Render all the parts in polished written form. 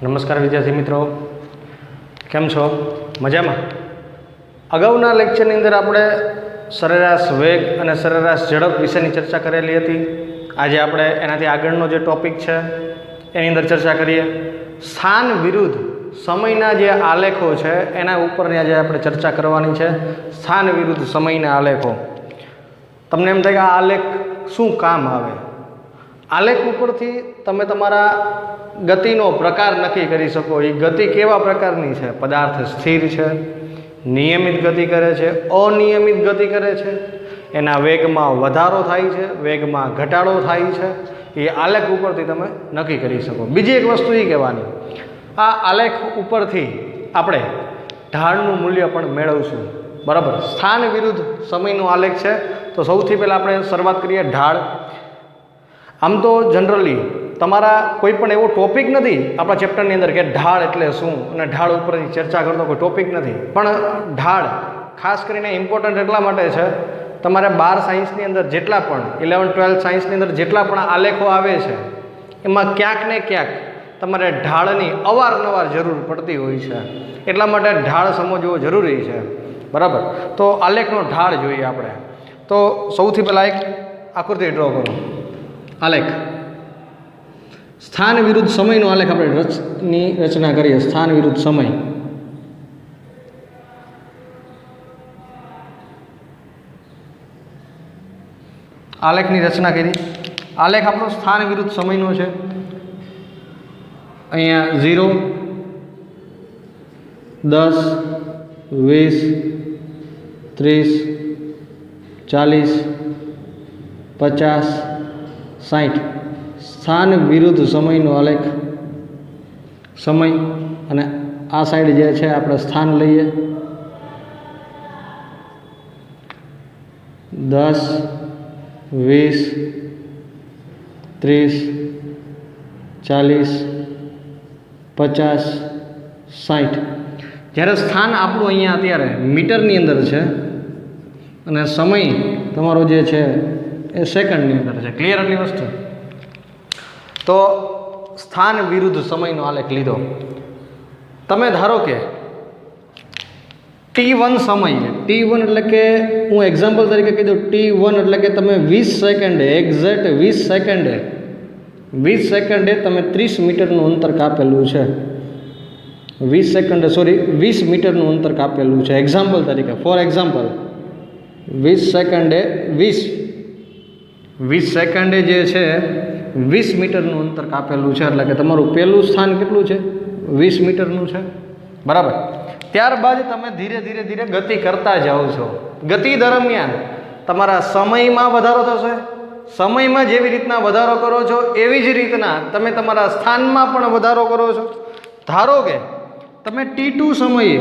નમસ્કાર વિદ્યાર્થી મિત્રો, કેમ છો? મજામાં? અગાઉના લેક્ચરની અંદર આપણે સરેરાશ વેગ અને સરેરાશ ઝડપ વિશેની ચર્ચા કરેલી હતી. આજે આપણે એનાથી આગળનો જે ટોપિક છે એની અંદર ચર્ચા કરીએ. સ્થાન વિરુદ્ધ સમયના જે આલેખો છે એના ઉપરની આજે આપણે ચર્ચા કરવાની છે. સ્થાન વિરુદ્ધ સમયના આલેખો. તમને એમ થાય કે આ આલેખ શું કામ આવે? આલેખ ઉપરથી તમે તમારા ગતિનો પ્રકાર નક્કી કરી શકો. એ ગતિ કેવા પ્રકારની છે? પદાર્થ સ્થિર છે, નિયમિત ગતિ કરે છે, અનિયમિત ગતિ કરે છે, એના વેગમાં વધારો થાય છે, વેગમાં ઘટાડો થાય છે, એ આલેખ ઉપરથી તમે નક્કી કરી શકો. બીજી એક વસ્તુ એ કહેવાની, આ આલેખ ઉપરથી આપણે ઢાળનું મૂલ્ય પણ મેળવશું. બરાબર? સ્થાન વિરુદ્ધ સમયનો આલેખ છે. તો સૌથી પહેલાં આપણે શરૂઆત કરીએ ઢાળ. આમ તો જનરલી તમારા કોઈ પણ એવો ટોપિક નથી આપણા ચેપ્ટરની અંદર કે ઢાળ એટલે શું અને ઢાળ ઉપરથી ચર્ચા કરતો કોઈ ટોપિક નથી. પણ ઢાળ ખાસ કરીને ઇમ્પોર્ટન્ટ એટલા માટે છે, તમારે 12 સાયન્સની અંદર જેટલા પણ 11-12 સાયન્સની અંદર જેટલા પણ આલેખો આવે છે એમાં ક્યાંક ને ક્યાંક તમારે ઢાળની અવારનવાર જરૂર પડતી હોય છે. એટલા માટે ઢાળ સમજવો જરૂરી છે. બરાબર? તો આલેખનો ઢાળ જોઈએ આપણે. તો સૌથી પહેલાં એક આકૃતિ ડ્રો કરો. આલેખ, સ્થાન વિરુદ્ધ સમયનો આલેખ આપણે રચના કરીએ. સ્થાન વિરુદ્ધ સમય. આલેખની રચના કરી. આલેખ આપણો સ્થાન વિરુદ્ધ સમયનો છે. અહીંયા 0, 10, 20, 30, 40, 50, 60 સ્થાન વિરુદ્ધ સમયનો આલેખ. સમય અને આ સાઈડ જે છે આપણે સ્થાન લઈએ. 10, 20, 30, 40, 50, 60. જ્યારે સ્થાન આપણું અહીંયા અત્યારે મીટરની અંદર છે અને સમય તમારો જે છે એ સેકન્ડની અંદર છે. ક્લિયર એટલી વસ્તુ? તો સ્થાન વિરુદ્ધ સમયનો આલેખ લીધો. તમે ધારો કે T1 સમય, T1 એટલે કે હું એક્ઝામ્પલ તરીકે કહી દઉં, T1 એટલે કે તમે 20 સેકન્ડે, એક્ઝેક્ટ 20 સેકન્ડે તમે 30 મીટરનું અંતર કાપેલું છે. 20 મીટરનું અંતર કાપેલું છે. એક્ઝામ્પલ તરીકે, ફોર એક્ઝામ્પલ 20 સેકન્ડે જે છે 20 મીટરનું અંતર કાપેલું છે. એટલે કે તમારું પહેલું સ્થાન કેટલું છે? 20 મીટરનું છે. બરાબર? ત્યારબાદ તમે ધીરે ધીરે ગતિ કરતા જાઓ છો. ગતિ દરમિયાન તમારા સમયમાં વધારો થશે. સમયમાં જેવી રીતના વધારો કરો છો એવી જ રીતના તમે તમારા સ્થાનમાં પણ વધારો કરો છો. ધારો કે તમે T2 સમયે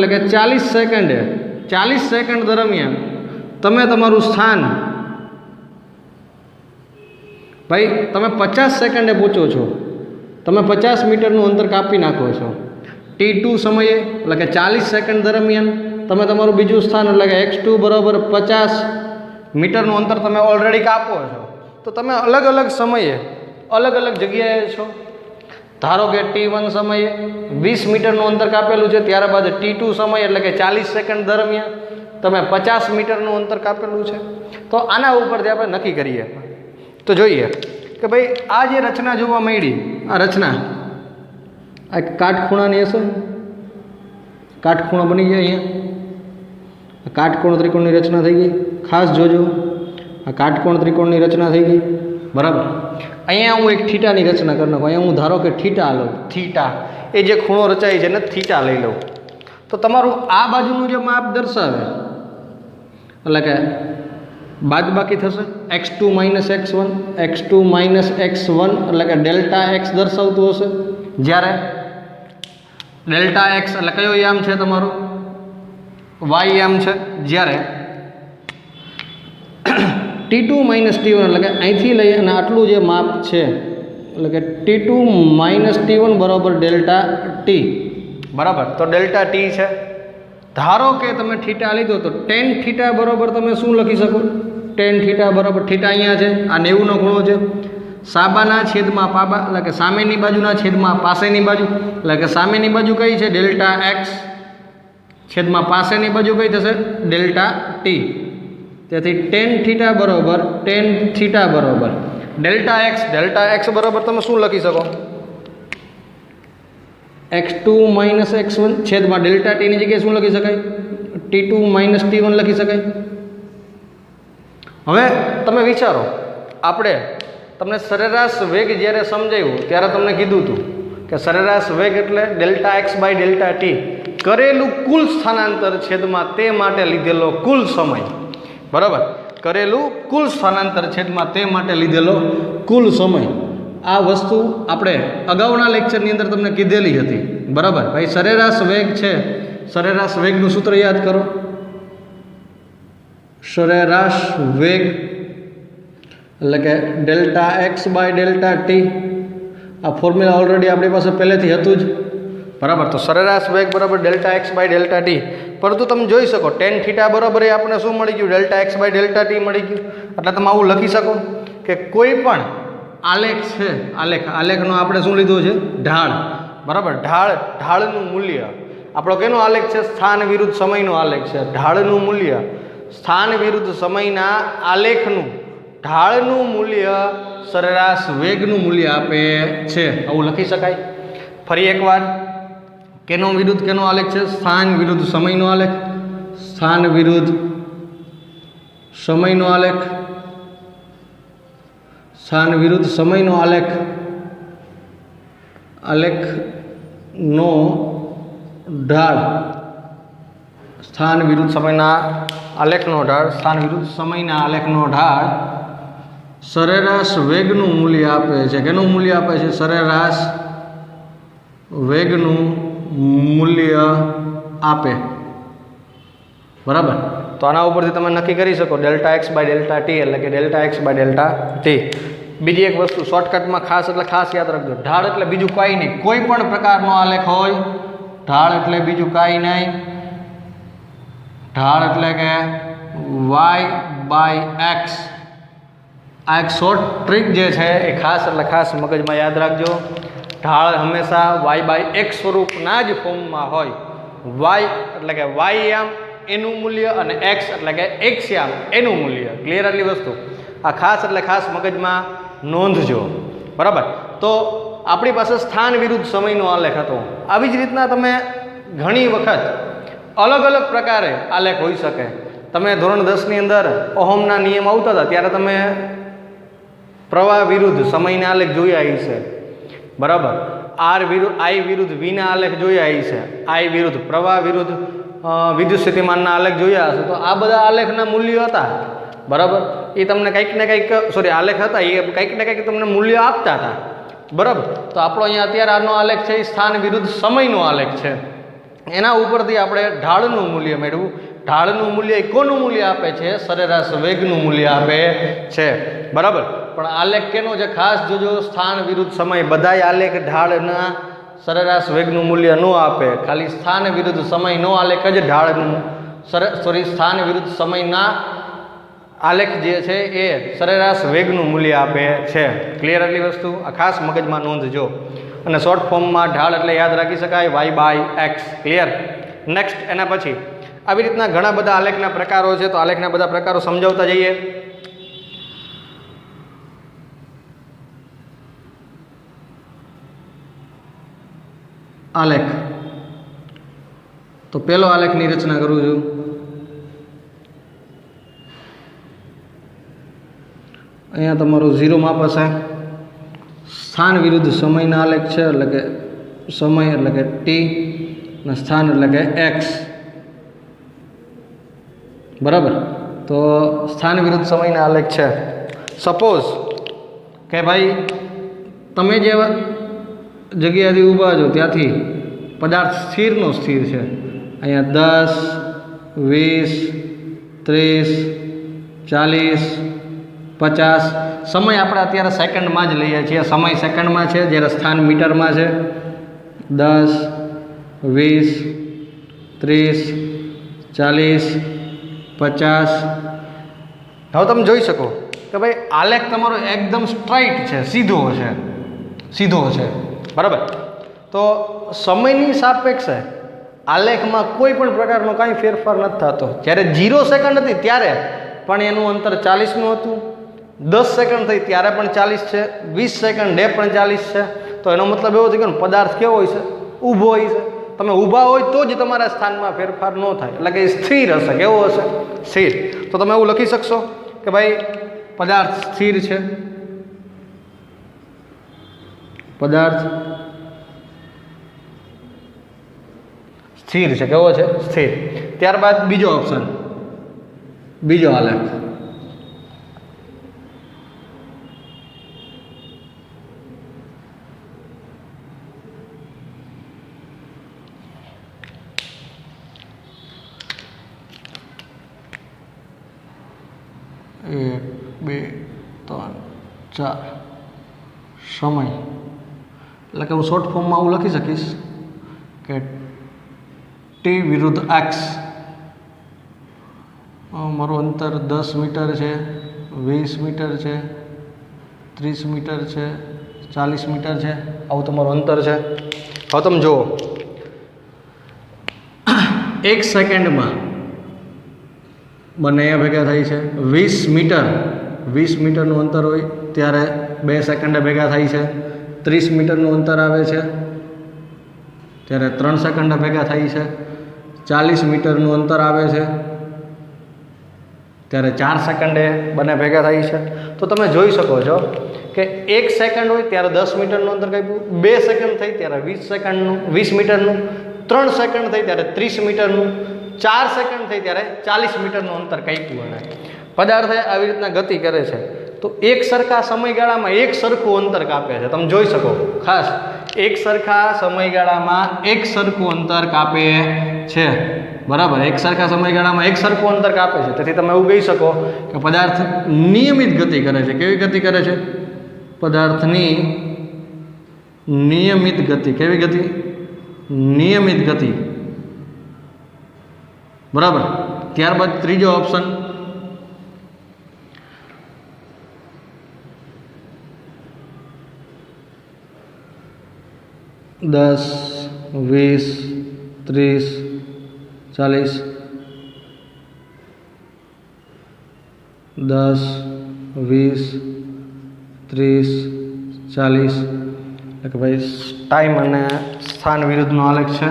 એટલે કે 40 સેકન્ડ દરમિયાન તમે તમારું સ્થાન, ભાઈ તમે 50 સેકન્ડે પહોંચો છો, તમે 50 મીટરનું અંતર કાપી નાખો છો. T2 સમયે એટલે કે 40 સેકન્ડ દરમિયાન તમે તમારું બીજું સ્થાન એટલે કે x2 બરાબર 50 મીટરનું અંતર તમે ઓલરેડી કાપો છો. તો તમે અલગ અલગ સમયે અલગ અલગ જગ્યાએ છો. ધારો કે T1 સમયે 20 મીટરનું અંતર કાપેલું છે, ત્યારબાદ T2 સમય એટલે કે 40 સેકન્ડ દરમિયાન તમે 50 મીટરનું અંતર કાપેલું છે. તો આના ઉપરથી આપણે નક્કી કરીએ. તો જોઈએ કે ભાઈ આ જે રચના જોવા મળી, આ રચના આ કાટખૂણાની હશે. કાટખૂણો બની ગયા. અહીંયા કાટકોણ ત્રિકોણની રચના થઈ ગઈ. ખાસ જોજો, આ કાટકોણ ત્રિકોણની રચના થઈ ગઈ. બરાબર? અહીંયા હું એક થીટાની રચના કરી નાખું. અહીંયા હું ધારો કે થીટા લઉં. થીટા એ જે ખૂણો રચાય છે ને, થીટા લઈ લઉં. તો તમારું આ બાજુનું જે માપ દર્શાવે એટલે કે બાદબાકી થશે. x2 - x1 એટલે કે ડેલ્ટા x દર્શાવતું હશે. જ્યારે ડેલ્ટા x એટલે કયો યામ છે તમારો? y યામ છે. જ્યારે T2 - T1 એટલે કે અહીંથી લઈ અને આટલું જે માપ છે એટલે કે T2 - T1 બરાબર ડેલ્ટા t. બરાબર? તો ડેલ્ટા t છે. ધારો કે તમે થીટા લીધો તો tan થીટા બરાબર તમે શું લખી શકો? ટેન થીટા બરાબર થીટા અહીંયા છે, આ 90નો ખૂણો છે. સાબાના છેદમાં પાબા એટલે કે સામેની બાજુના છેદમાં પાસેની બાજુ એટલે કે સામેની બાજુ કઈ છે ડેલ્ટા એક્સ છેદમાં પાસેની બાજુ કઈ થશે ડેલ્ટા ટી. તેથી ટેન થીટા બરાબર ડેલ્ટા એક્સ બરાબર તમે શું લખી શકો x2 માઇનસ x1 છેદમાં ડેલ્ટા ટીની જગ્યાએ શું લખી શકાય t2 માઇનસ t1 લખી શકાય. હવે તમે વિચારો આપણે તમને સરેરાશ વેગ જ્યારે સમજાવ્યું ત્યારે તમને કીધું હતું કે સરેરાશ વેગ એટલે delta X by delta T કરેલું કુલ સ્થાનાંતર છેદમાં તે માટે લીધેલો કુલ સમય. બરાબર, કરેલું કુલ સ્થાનાંતર છેદમાં તે માટે લીધેલો કુલ સમય. આ વસ્તુ આપણે અગાઉના લેક્ચરની અંદર તમને કીધેલી હતી. બરાબર ભાઈ, સરેરાશ વેગ છે, સરેરાશ વેગનું સૂત્ર યાદ કરો. સરેરાશ વેગ એટલે કે delta X by delta T. આ ફોર્મ્યુલા ઓલરેડી આપણી પાસે પહેલેથી હતું જ. બરાબર, તો સરેરાશ વેગ બરાબર delta X by delta T. પરંતુ તમે જોઈ શકો ટેન થીટા બરાબર એ આપણે શું મળી ગયું delta X by delta T મળી ગયું. એટલે તમે આવું લખી શકો કે કોઈ પણ આલેખ છે, આલેખનો આપણે શું લીધું છે ઢાળ. બરાબર, ઢાળનું મૂલ્ય આપણો કેનો આલેખ છે સ્થાન વિરુદ્ધ સમયનો આલેખ છે. ઢાળનું મૂલ્ય સ્થાન વિરુદ્ધ સમયના આલેખનું ઢાળનું મૂલ્ય સરેરાશ વેગનું મૂલ્ય આપે છે. આવું લખી શકાય. ફરી એકવાર, કેનો વિરુદ્ધ કેનો આલેખ છે સ્થાન વિરુદ્ધ સમયનો આલેખ. સ્થાન વિરુદ્ધ સમયનો આલેખ. સ્થાન વિરુદ્ધ સમયનો આલેખ. આલેખનો ઢાળ સ્થાન વિરુદ્ધ સમયના આલેખનો ઢાળ. સ્થાન વિરુદ્ધ સમયના આલેખનો ઢાળ સરેરાશ વેગનું મૂલ્ય આપે છે. કેનું મૂલ્ય આપે છે સરેરાશ વેગનું મૂલ્ય આપે. બરાબર, તો આના ઉપરથી તમે નક્કી કરી શકો delta X by delta T એટલે કે delta X by delta T. બીજી એક વસ્તુ શોર્ટકટમાં ખાસ એટલે ખાસ યાદ રાખજો, ઢાળ એટલે બીજું કાંઈ નહીં. કોઈ પણ પ્રકારનો આલેખ હોય, ઢાળ એટલે બીજું કાંઈ નહીં. ઢાળ એટલે કે વાય બાય એક્સ. આ એક શોર્ટ ટ્રીક જે છે એ ખાસ એટલે ખાસ મગજમાં યાદ રાખજો. ઢાળ હંમેશા વાય બાય એક્સ સ્વરૂપના જ ફોર્મમાં હોય. વાય એટલે કે વાય આમ એનું મૂલ્ય અને એક્સ એટલે કે એક્સ આમ એનું મૂલ્ય. ક્લિયર આટલી વસ્તુ આ ખાસ એટલે ખાસ મગજમાં નોંધજો. બરાબર, તો આપણી પાસે સ્થાન વિરુદ્ધ સમયનો આલેખ હતો. આવી જ રીતના તમે ઘણી વખત અલગ અલગ પ્રકારે આલેખ હોઈ શકે. તમે ધોરણ 10ની અંદર ઓહમના નિયમ આવતા હતા ત્યારે તમે પ્રવાહ વિરુદ્ધ સમયના આલેખ જોયા હશે. બરાબર, આર વિરુદ્ધ આઈ વિરુદ્ધ વીના આલેખ જોયા હશે. આઈ વિરુદ્ધ પ્રવાહ વિરુદ્ધ વિદ્યુત સ્થિતિમાનના આલેખ જોયા હશે. તો આ બધા આલેખના મૂલ્યો હતા. બરાબર, એ તમને કંઈક ને કંઈક આલેખ હતા એ કંઈક ને કંઈક તમને મૂલ્ય આપતા હતા. બરાબર, તો આપણો અહીંયા અત્યારે આનો આલેખ છે એ સ્થાન વિરુદ્ધ સમયનો આલેખ છે. એના ઉપરથી આપણે ઢાળનું મૂલ્ય મેળવું. ઢાળનું મૂલ્ય એ કોનું મૂલ્ય આપે છે સરેરાશ વેગનું મૂલ્ય આપે છે. બરાબર, પણ આલેખ કેનો છે ખાસ જોજો, સ્થાન વિરુદ્ધ સમય. બધાય આલેખ ઢાળના સરેરાશ વેગનું મૂલ્ય ન આપે. ખાલી સ્થાન વિરુદ્ધ સમયનો આલેખ જ ઢાળનું સ્થાન વિરુદ્ધ સમયના આલેખ જે છે એ સરેરાશ વેગનું મૂલ્ય આપે છે. ક્લિયર આટલી વસ્તુ આ ખાસ મગજમાં નોંધજો. અને શોર્ટ ફોર્મમાં ઢાળ એટલે યાદ રાખી શકાય Y by X. Clear. Next એના પછી આવી રીતના ઘણા બધા આલેખના પ્રકારો છે. તો આલેખના બધા પ્રકારો સમજાવતા જઈએ. આલેખ, તો પહેલો આલેખની રચના કરું છું. અહીંયા તમારું 0 માપ હશે. સ્થાન વિરુદ્ધ સમયના આલેખ છે એટલે કે સમય એટલે કે ટી અને સ્થાન એટલે કે એક્સ. બરાબર, તો સ્થાન વિરુદ્ધ સમયના આલેખ છે. સપોઝ કે ભાઈ તમે જે જગ્યાએથી ઊભા છો ત્યાંથી પદાર્થ સ્થિરનો સ્થિર છે. અહીંયા 10, 20, 30, 40, 50 સમય આપણે અત્યારે સેકન્ડમાં જ લઈએ છીએ. સમય સેકન્ડમાં છે જ્યારે સ્થાન મીટરમાં છે. 10, 20, 30, 40, 50, હવે તમે જોઈ શકો કે ભાઈ આલેખ તમારો એકદમ સ્ટ્રાઇટ છે, સીધો છે, બરાબર. તો સમયની સાપેક્ષે આલેખમાં કોઈ પણ પ્રકારનો કાંઈ ફેરફાર નથી થતો. જ્યારે 0 સેકન્ડ હતી ત્યારે પણ એનું અંતર 40નું હતું, 10 સેકન્ડ થઈ ત્યારે પણ 40 છે, 20 સેકન્ડે પણ 40 છે. તો એનો મતલબ એવો થયો કે પદાર્થ કેવો હોય છે? ઊભો હોય છે. તમે ઊભા હોય તો જ તમારા સ્થાનમાં ફેરફાર ન થાય, એટલે કે સ્થિર હશે. કેવો હશે? સ્થિર. તો તમે એવું લખી શકશો કે ભાઈ પદાર્થ સ્થિર છે, પદાર્થ સ્થિર છે. કેવો છે? સ્થિર. ત્યારબાદ બીજો ઓપ્શન, બીજો આલેખ, એક, બે, ત્રણ, ચાર, સમય. એટલે કે હું શોર્ટ ફોર્મમાં હું લખી શકીશ કે ટી વિરુદ્ધ એક્સ. મારું અંતર 10 મીટર છે, 20 મીટર છે, 30 મીટર છે, 40 મીટર છે. આવું તમારું અંતર છે. હવે તમે જુઓ, 1 સેકન્ડમાં બંને અહીંયા ભેગા થાય છે. 20 મીટરનું અંતર હોય ત્યારે 2 સેકન્ડે ભેગા થાય છે. 30 મીટરનું અંતર આવે છે ત્યારે 3 સેકન્ડે ભેગા થાય છે. 40 મીટરનું અંતર આવે છે ત્યારે 4 સેકન્ડે બંને ભેગા થાય છે. તો તમે જોઈ શકો છો કે 1 સેકન્ડ હોય ત્યારે 10 મીટરનું અંતર કાપ્યું, 2 સેકન્ડ થઈ ત્યારે 20 મીટરનું, 3 સેકન્ડ થઈ ત્યારે 30 મીટરનું, 4 સેકન્ડ થઈ ત્યારે 40 મીટરનું અંતર કાપ્યું. અને પદાર્થ આવી રીતના ગતિ કરે છે તો એક સરખા સમયગાળામાં એક સરખું અંતર કાપે છે. તમે જોઈ શકો, ખાસ એક સરખા સમયગાળામાં એક સરખું અંતર કાપે છે, બરાબર. એક સરખા સમયગાળામાં એક સરખું અંતર કાપે છે. તેથી તમે એવું કહી શકો કે પદાર્થ નિયમિત ગતિ કરે છે. કેવી ગતિ કરે છે? પદાર્થની નિયમિત ગતિ. કેવી ગતિ? નિયમિત ગતિ, બરાબર. ત્યારબાદ ત્રીજો ઓપ્શન, દસ, 20, 30, 40, 10, 20, 30, 40. એટલે કે ભાઈ ટાઈમ અને સ્થાન વિરુદ્ધનો આલેખ છે,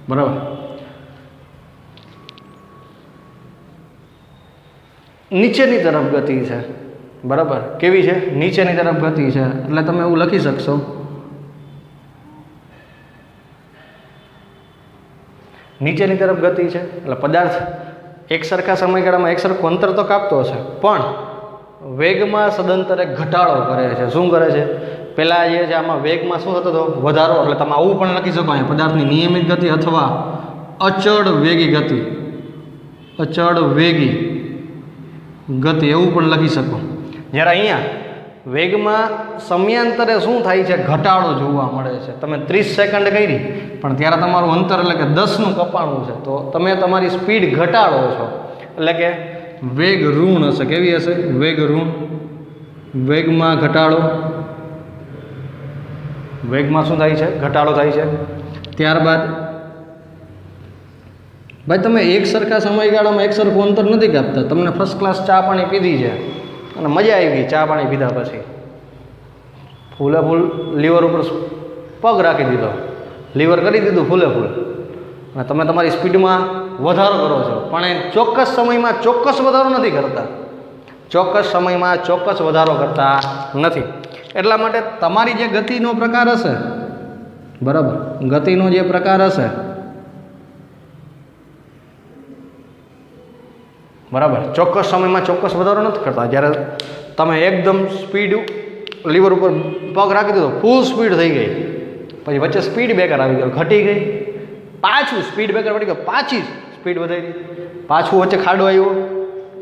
બરાબર. નીચેની તરફ ગતિ છે, બરાબર. કેવી છે? નીચેની તરફ ગતિ છે. એટલે તમે એવું લખી શકશો નીચેની તરફ ગતિ છે. એટલે પદાર્થ એક સરખા સમયગાળામાં એક સરખું અંતર તો કાપતો છે પણ વેગમાં સદંતરે ઘટાડો કરે છે. શું કરે છે? પહેલાં જે છે આમાં વેગમાં શું થતો હતો? વધારો. એટલે તમે આવું પણ લખી શકો અહીંયા, પદાર્થની નિયમિત ગતિ અથવા અચળ વેગી ગતિ, અચળ વેગી ગતિ એવું પણ લખી શકો. જ્યારે અહીંયા વેગમાં સમયાંતરે શું થાય છે? ઘટાડો જોવા મળે છે. તમે 30 સેકન્ડ કરી પણ ત્યારે તમારું અંતર એટલે કે 10નું કપાણું છે, તો તમે તમારી સ્પીડ ઘટાડો છો, એટલે કે વેગ ઋણ હશે. કેવી હશે? વેગ ઋણ. વેગમાં ઘટાડો, વેગમાં શું થાય છે? ઘટાડો થાય છે. ત્યારબાદ ભાઈ તમે એક સરખા સમયગાળામાં એક સરખું અંતર નથી કાપતા. તમને ફર્સ્ટ ક્લાસ ચા પાણી પીધી છે અને મજા આવી ગઈ ચા પાણી પીધા પછી, ફૂલે ફૂલ લીવર ઉપર પગ રાખી દીધો, લીવર કરી દીધું ફૂલે ફૂલ, અને તમે તમારી સ્પીડમાં વધારો કરો છો પણ એ ચોક્કસ સમયમાં ચોક્કસ વધારો નથી કરતા, ચોક્કસ સમયમાં ચોક્કસ વધારો કરતા નથી. એટલા માટે તમારી જે ગતિનો પ્રકાર હશે, બરાબર, ગતિનો જે પ્રકાર હશે, બરાબર, ચોક્કસ સમયમાં ચોક્કસ વધારો નથી કરતા. જ્યારે તમે એકદમ સ્પીડ લીવર ઉપર પગ રાખી દીધો, ફૂલ સ્પીડ થઈ ગઈ, પછી વચ્ચે સ્પીડ બ્રેકર આવી ગયો, ઘટી ગઈ, પાછું સ્પીડ બ્રેકર વળી ગયો, પાછી સ્પીડ વધારી, પાછું વચ્ચે ખાડો આવ્યો,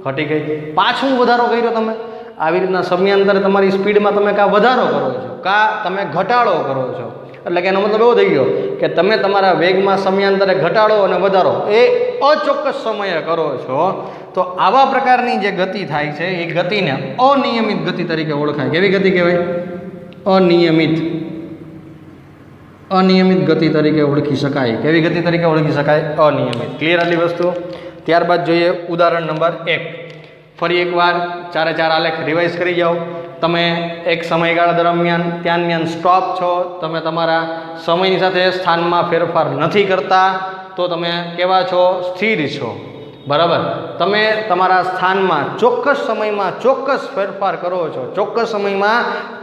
ઘટી ગઈ, પાછું વધારો કર્યો. તમે આવી રીતના સમયાંતરે તમારી સ્પીડમાં તમે કાં વધારો કરો છો કાં તમે ઘટાડો કરો છો. એટલે કે એનો મતલબ એવો થઈ ગયો કે તમે તમારા વેગમાં સમયાંતરે ઘટાડો અને વધારો એ અચોક્કસ સમયે કરો છો, તો આવા પ્રકારની જે ગતિ થાય છે એ ગતિને અનિયમિત ગતિ તરીકે ઓળખાય. કેવી ગતિ કહેવાય? અનિયમિત ગતિ તરીકે ઓળખી શકાય. કેવી ગતિ તરીકે ઓળખી શકાય? અનિયમિત. ક્લિયર આટલી વસ્તુ? ત્યારબાદ જોઈએ ઉદાહરણ નંબર 1. ફરી એકવાર ચારે ચાર આલેખ રિવાઇઝ કરી જાઓ. તમે એક સમયગાળા દરમિયાન ત્યાં સ્ટોપ છો, તમે તમારા સમયની સાથે સ્થાનમાં ફેરફાર નથી કરતા, તો તમે કેવા છો? સ્થિર છો. બરાબર. તમે તમારા સ્થાનમાં ચોક્કસ સમયમાં ચોક્કસ ફેરફાર કરો છો, ચોક્કસ સમયમાં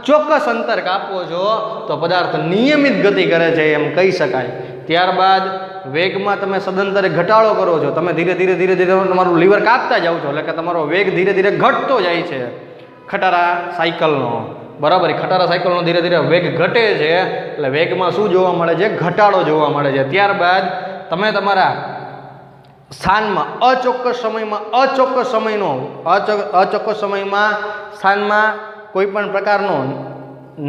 ચોક્કસ અંતર કાપો છો, તો પદાર્થ નિયમિત ગતિ કરે છે એમ કહી શકાય. ત્યારબાદ વેગમાં તમે સદંતરે ઘટાડો કરો છો, તમે ધીરે ધીરે તમારું લીવર કાપતા જાઓ છો, એટલે કે તમારો વેગ ધીરે ધીરે ઘટતો જાય છે. ખટારા સાયકલનો, બરાબર, ખટારા સાયકલનો ધીરે ધીરે વેગ ઘટે છે, એટલે વેગમાં શું જોવા મળે છે? ઘટાડો જોવા મળે છે. ત્યારબાદ તમે તમારા સ્થાનમાં અચોક્કસ સમયમાં સ્થાનમાં કોઈ પણ પ્રકારનો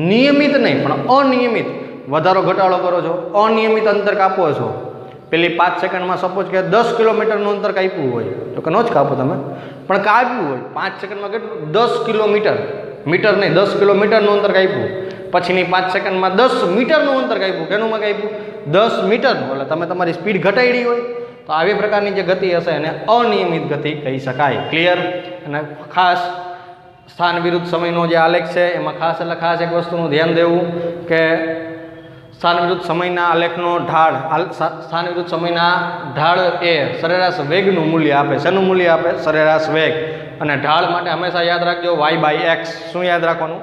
નિયમિત નહીં પણ અનિયમિત વધારો ઘટાડો કરો છો, અનિયમિત અંતર કાપો છો. પેલી 5 સેકન્ડમાં સપોઝ કે 10 કિલોમીટરનું અંતર કાપ્યું હોય, તો કે ન જ કાપો તમે, પણ કાપ્યું હોય 5 સેકન્ડમાં કેટલું? 10 કિલોમીટર, મીટર નહીં 10 કિલોમીટરનું અંતર કાપ્યું. પછીની 5 સેકન્ડમાં 10 મીટરનું અંતર કાપ્યું. કેનુંમાં કાપ્યું? 10 મીટરનું. એટલે તમે તમારી સ્પીડ ઘટાડી હોય, તો આવી પ્રકારની જે ગતિ હશે એને અનિયમિત ગતિ કહી શકાય. ક્લિયર? અને ખાસ સ્થાન વિરુદ્ધ સમયનો જે આલેખ છે એમાં ખાસ એક વસ્તુનું ધ્યાન દેવું કે સ્થાન વિરુદ્ધ સમયના આલેખનો સ્થાન વિરુદ્ધ સમયના ઢાળ એ સરેરાશ વેગનું મૂલ્ય આપે. શેનું મૂલ્ય આપે? સરેરાશ વેગ. અને ઢાળ માટે હંમેશા યાદ રાખજો y/x. શું યાદ રાખવાનું?